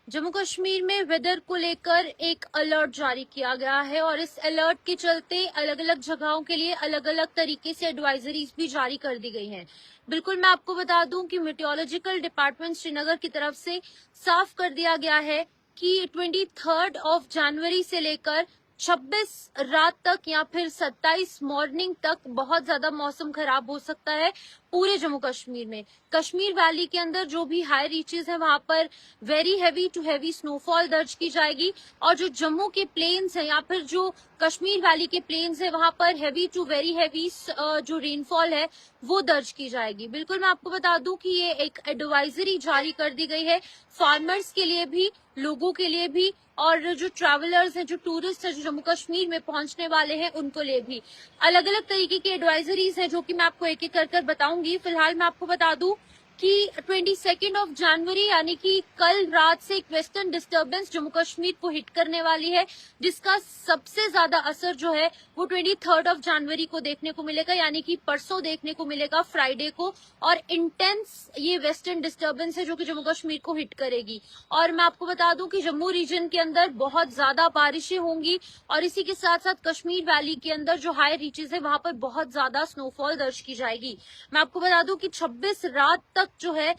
जम्मू कश्मीर में वेदर को लेकर एक अलर्ट जारी किया गया है और इस अलर्ट के चलते अलग अलग जगहों के लिए अलग अलग तरीके से एडवाइजरीज भी जारी कर दी गई हैं। बिल्कुल मैं आपको बता दूं कि मीटियोलॉजिकल डिपार्टमेंट श्रीनगर की तरफ से साफ कर दिया गया है कि 23 जनवरी से लेकर 26 रात तक या फिर 27 मॉर्निंग तक बहुत ज्यादा मौसम खराब हो सकता है पूरे जम्मू कश्मीर में। कश्मीर वैली के अंदर जो भी हाई रीचेस है वहां पर very heavy to heavy snowfall दर्ज की जाएगी और जो जम्मू के प्लेन्स है या फिर जो कश्मीर वैली के प्लेन्स है वहां पर हैवी टू वेरी हैवी जो रेनफॉल है वो दर्ज की जाएगी। बिल्कुल मैं आपको बता दूं कि ये एक एडवाइजरी जारी कर दी गई है फार्मर्स के लिए भी, लोगों के लिए भी और जो ट्रैवलर्स हैं, जो टूरिस्ट हैं, जो जम्मू कश्मीर में पहुंचने वाले हैं उनको लिए भी अलग अलग तरीके की एडवाइजरीज हैं जो कि मैं आपको एक एक कर बताऊंगी। फिलहाल मैं आपको बता दूं कि 22 जनवरी यानी कि कल रात से एक वेस्टर्न डिस्टर्बेंस जम्मू कश्मीर को हिट करने वाली है जिसका सबसे ज्यादा असर जो है वो 23 जनवरी को देखने को मिलेगा यानी कि परसों देखने को मिलेगा फ्राइडे को। और इंटेंस ये वेस्टर्न डिस्टर्बेंस है जो कि जम्मू कश्मीर को हिट करेगी और मैं आपको बता दूं कि जम्मू रीजन के अंदर बहुत ज्यादा बारिशें होंगी और इसी के साथ साथ कश्मीर वैली के अंदर जो हाई रीचेस है वहां पर बहुत ज्यादा स्नोफॉल दर्ज की जाएगी। मैं आपको बता दूं कि 26 रात तक जो है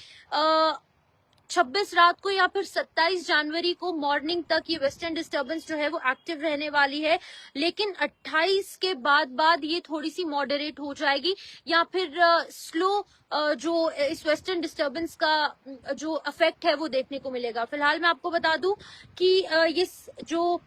26 रात को या फिर 27 जनवरी को मॉर्निंग तक ये वेस्टर्न डिस्टर्बेंस जो है वो एक्टिव रहने वाली है, लेकिन 28 के बाद ये थोड़ी सी मॉडरेट हो जाएगी या फिर स्लो जो इस वेस्टर्न डिस्टर्बेंस का जो इफेक्ट है वो देखने को मिलेगा। फिलहाल मैं आपको बता दूं कि ये जो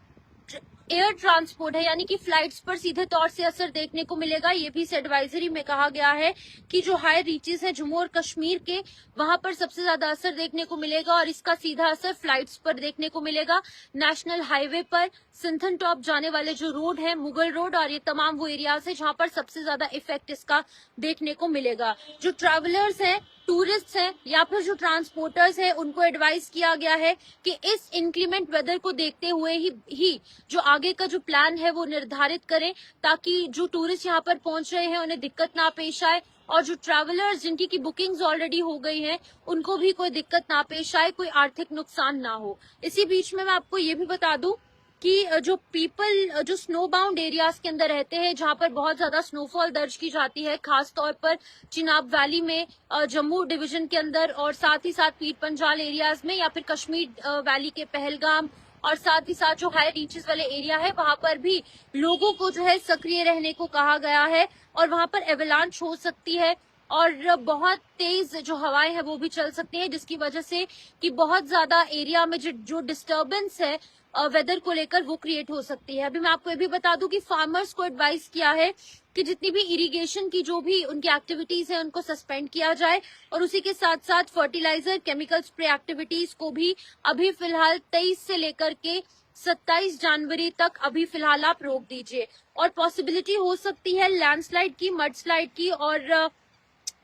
एयर ट्रांसपोर्ट है यानी कि फ्लाइट्स पर सीधे तौर से असर देखने को मिलेगा। ये भी इस एडवाइजरी में कहा गया है कि जो हाई रीचेस है जम्मू और कश्मीर के वहां पर सबसे ज्यादा असर देखने को मिलेगा और इसका सीधा असर फ्लाइट्स पर देखने को मिलेगा। नेशनल हाईवे पर सिंथन टॉप जाने वाले जो रोड है, मुगल रोड और ये तमाम वो एरियाज है जहां पर सबसे ज्यादा इफेक्ट इसका देखने को मिलेगा। जो ट्रैवलर्स हैं, टूरिस्ट हैं या फिर जो ट्रांसपोर्टर्स हैं उनको एडवाइस किया गया है कि इस इंक्रीमेंट वेदर को देखते हुए ही जो आगे का जो प्लान है वो निर्धारित करें ताकि जो टूरिस्ट यहाँ पर पहुंच रहे हैं उन्हें दिक्कत ना पेश आए और जो ट्रैवलर्स जिनकी की बुकिंग्स ऑलरेडी हो गई हैं उनको भी कोई दिक्कत ना पेश आए, कोई आर्थिक नुकसान ना हो। इसी बीच में मैं आपको ये भी बता दूं कि जो पीपल जो स्नो बाउंड एरियाज के अंदर रहते हैं जहां पर बहुत ज्यादा स्नोफॉल दर्ज की जाती है, खास तौर पर चिनाब वैली में, जम्मू डिवीजन के अंदर और साथ ही साथ पीर पंजाल एरियाज में या फिर कश्मीर वैली के पहलगाम और साथ ही साथ जो हाई रीचेस वाले एरिया है वहां पर भी लोगों को जो है सक्रिय रहने को कहा गया है और वहां पर एवलांच हो सकती है और बहुत तेज जो हवाएं हैं वो भी चल सकती हैं जिसकी वजह से कि बहुत ज्यादा एरिया में जो डिस्टर्बेंस है वेदर को लेकर वो क्रिएट हो सकती है। अभी मैं आपको ये भी बता दूं कि फार्मर्स को एडवाइस किया है कि जितनी भी इरिगेशन की जो भी उनकी एक्टिविटीज है उनको सस्पेंड किया जाए और उसी के साथ साथ फर्टिलाइजर केमिकल स्प्रे एक्टिविटीज को भी अभी फिलहाल 23 से लेकर के 27 जनवरी तक अभी फिलहाल आप रोक दीजिए। और पॉसिबिलिटी हो सकती है लैंडस्लाइड की, मडस्लाइड की और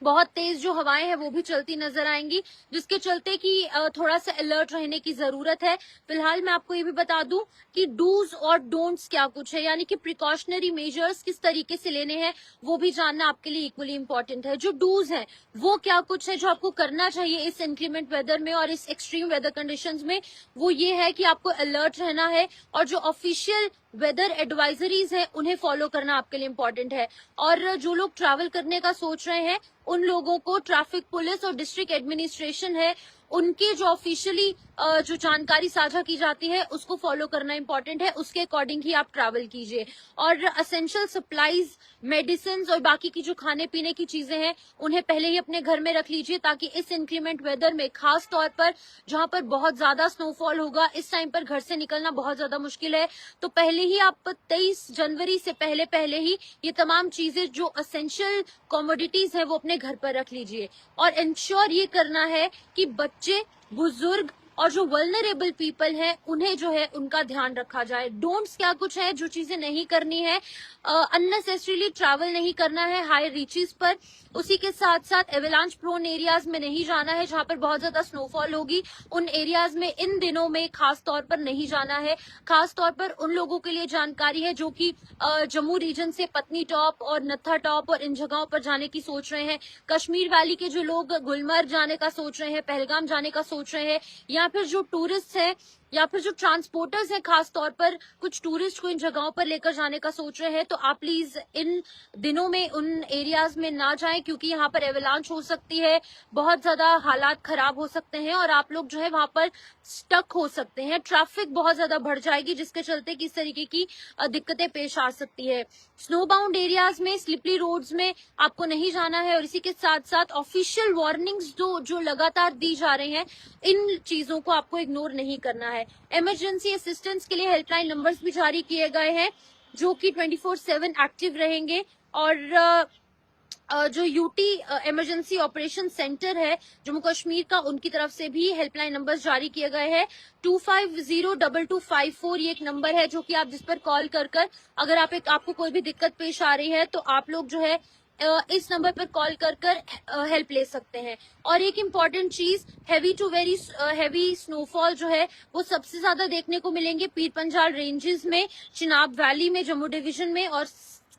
बहुत तेज जो हवाएं हैं वो भी चलती नजर आएंगी जिसके चलते कि थोड़ा सा अलर्ट रहने की जरूरत है। फिलहाल मैं आपको ये भी बता दूं कि डूज और डोंट्स क्या कुछ है यानी कि प्रिकॉशनरी मेजर्स किस तरीके से लेने हैं वो भी जानना आपके लिए इक्वली इंपॉर्टेंट है। जो डूज है वो क्या कुछ है जो आपको करना चाहिए इस इंक्रीमेंट वेदर में और इस एक्सट्रीम वेदर कंडीशंस में, वो ये है कि आपको अलर्ट रहना है और जो ऑफिशियल वेदर एडवाइजरीज है उन्हें फॉलो करना आपके लिए इम्पोर्टेंट है। और जो लोग ट्रैवल करने का सोच रहे हैं उन लोगों को ट्रैफिक पुलिस और डिस्ट्रिक्ट एडमिनिस्ट्रेशन है उनके जो ऑफिशियली जो जानकारी साझा की जाती है उसको फॉलो करना इंपॉर्टेंट है, उसके अकॉर्डिंग ही आप ट्रैवल कीजिए। और असेंशियल सप्लाईज, मेडिसिन और बाकी की जो खाने पीने की चीजें हैं उन्हें पहले ही अपने घर में रख लीजिए ताकि इस इंक्रीमेंट वेदर में, खास तौर पर जहां पर बहुत ज्यादा स्नोफॉल होगा, इस टाइम पर घर से निकलना बहुत ज्यादा मुश्किल है। तो पहले ही आप 23 जनवरी से पहले ही ये तमाम चीजें जो असेंशियल कॉमोडिटीज है वो अपने घर पर रख लीजिए और इंश्योर ये करना है कि बच्चे, बुजुर्ग और जो वल्नरेबल पीपल हैं उन्हें जो है उनका ध्यान रखा जाए। डोंट्स क्या कुछ है, जो चीजें नहीं करनी है, अननेसेसरीली ट्रैवल नहीं करना है हाई रीचेस पर, उसी के साथ साथ एवलांच प्रोन एरियाज में नहीं जाना है जहां पर बहुत ज्यादा स्नोफॉल होगी, उन एरियाज में इन दिनों में खास तौर पर नहीं जाना है। खास तौर पर उन लोगों के लिए जानकारी है जो कि जम्मू रीजन से पत्नी टॉप और नत्था टॉप और इन जगहों पर जाने की सोच रहे हैं। कश्मीर वैली के जो लोग गुलमर्ग जाने का सोच रहे हैं, पहलगाम जाने का सोच रहे हैं या या फिर जो टूरिस्ट है या फिर जो ट्रांसपोर्टर्स हैं, खास तौर पर कुछ टूरिस्ट को इन जगहों पर लेकर जाने का सोच रहे हैं, तो आप प्लीज इन दिनों में उन एरियाज में ना जाएं, क्योंकि यहाँ पर एवलांच हो सकती है, बहुत ज्यादा हालात खराब हो सकते हैं और आप लोग जो है वहां पर स्टक हो सकते हैं। ट्रैफिक बहुत ज्यादा बढ़ जाएगी, जिसके चलते किस तरीके की दिक्कतें पेश आ सकती है। स्नो बाउंड एरियाज में, स्लिपरी रोड्स में आपको नहीं जाना है। और इसी के साथ साथ ऑफिशियल वार्निंग्स जो लगातार दी जा रही हैं, इन चीजों को आपको इग्नोर नहीं करना है। इमरजेंसी असिस्टेंस के लिए हेल्पलाइन नंबर्स भी जारी किए गए हैं, जो कि 24/7 एक्टिव रहेंगे। और जो यूटी इमरजेंसी ऑपरेशन सेंटर है जम्मू कश्मीर का, उनकी तरफ से भी हेल्पलाइन नंबर्स जारी किए गए हैं। 25022254 ये एक नंबर है जो कि आप जिस पर कॉल कर अगर आपको कोई भी दिक्कत पेश आ रही है, तो आप लोग जो है इस नंबर पर कॉल कर हेल्प ले सकते हैं। और एक इम्पॉर्टेंट चीज, heavy to very heavy snowfall जो है वो सबसे ज्यादा देखने को मिलेंगे पीर पंजाल रेंजेस में, चिनाब वैली में, जम्मू डिवीजन में, और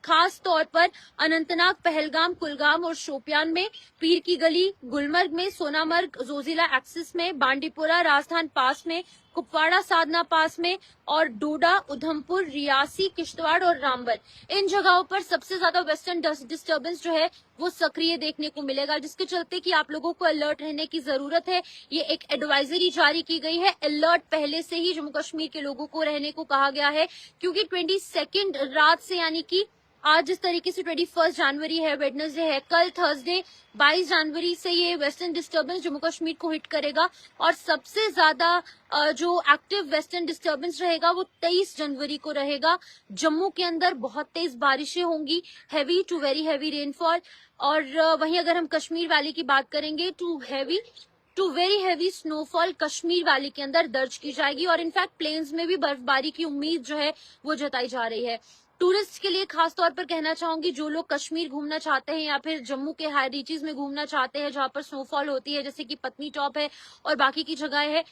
खास तौर पर अनंतनाग, पहलगाम, कुलगाम और शोपियान में, पीर की गली, गुलमर्ग में, सोनामर्ग, जोजिला एक्सिस में, बांडीपुरा, राजस्थान पास में, कुपवाड़ा, साधना पास में, और डोडा, उधमपुर, रियासी, किश्तवाड़ और रामबन, इन जगहों पर सबसे ज्यादा वेस्टर्न डिस्टर्बेंस जो है वो सक्रिय देखने को मिलेगा, जिसके चलते कि आप लोगों को अलर्ट रहने की जरूरत है। ये एक एडवाइजरी जारी की गई है, अलर्ट पहले से ही जम्मू कश्मीर के लोगों को रहने को कहा गया है, क्योंकि 22 रात से, यानी कि आज जिस तरीके से 21 जनवरी है, वेडनेसडे है, कल थर्सडे 22 जनवरी से ये वेस्टर्न डिस्टर्बेंस जम्मू कश्मीर को हिट करेगा। और सबसे ज्यादा जो एक्टिव वेस्टर्न डिस्टर्बेंस रहेगा वो 23 जनवरी को रहेगा। जम्मू के अंदर बहुत तेज बारिशें होंगी, heavy to very heavy rainfall. और वहीं अगर हम कश्मीर वैली की बात करेंगे, to very heavy snowfall Kashmir valley के अंदर दर्ज की जाएगी। और इनफैक्ट प्लेन्स में भी बर्फबारी की उम्मीद जो है वो जताई जा रही है। टूरिस्ट के लिए खास तौर पर कहना चाहूंगी, जो लोग कश्मीर घूमना चाहते हैं या फिर जम्मू के हाई रीचेस में घूमना चाहते हैं जहां पर स्नोफॉल होती है, जैसे कि पत्नी टॉप है और बाकी की जगह है,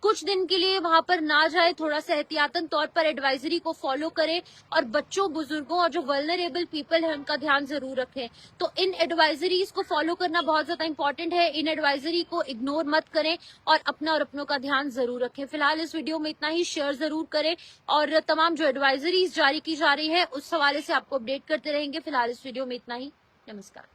कुछ दिन के लिए वहां पर ना जाए, थोड़ा सा एहतियातन तौर पर एडवाइजरी को फॉलो करें। और बच्चों, बुजुर्गों और जो वल्नरेबल पीपल है उनका ध्यान जरूर रखें। तो इन एडवाइजरीज को फॉलो करना बहुत ज्यादा इंपॉर्टेंट है। इन एडवाइजरी को इग्नोर मत करें और अपना और अपनों का ध्यान जरूर रखें। फिलहाल इस वीडियो में इतना ही, शेयर जरूर करें और तमाम जो एडवाइजरीज जारी की जा रही है उस हवाले से आपको अपडेट करते रहेंगे। फिलहाल इस वीडियो में इतना ही, नमस्कार।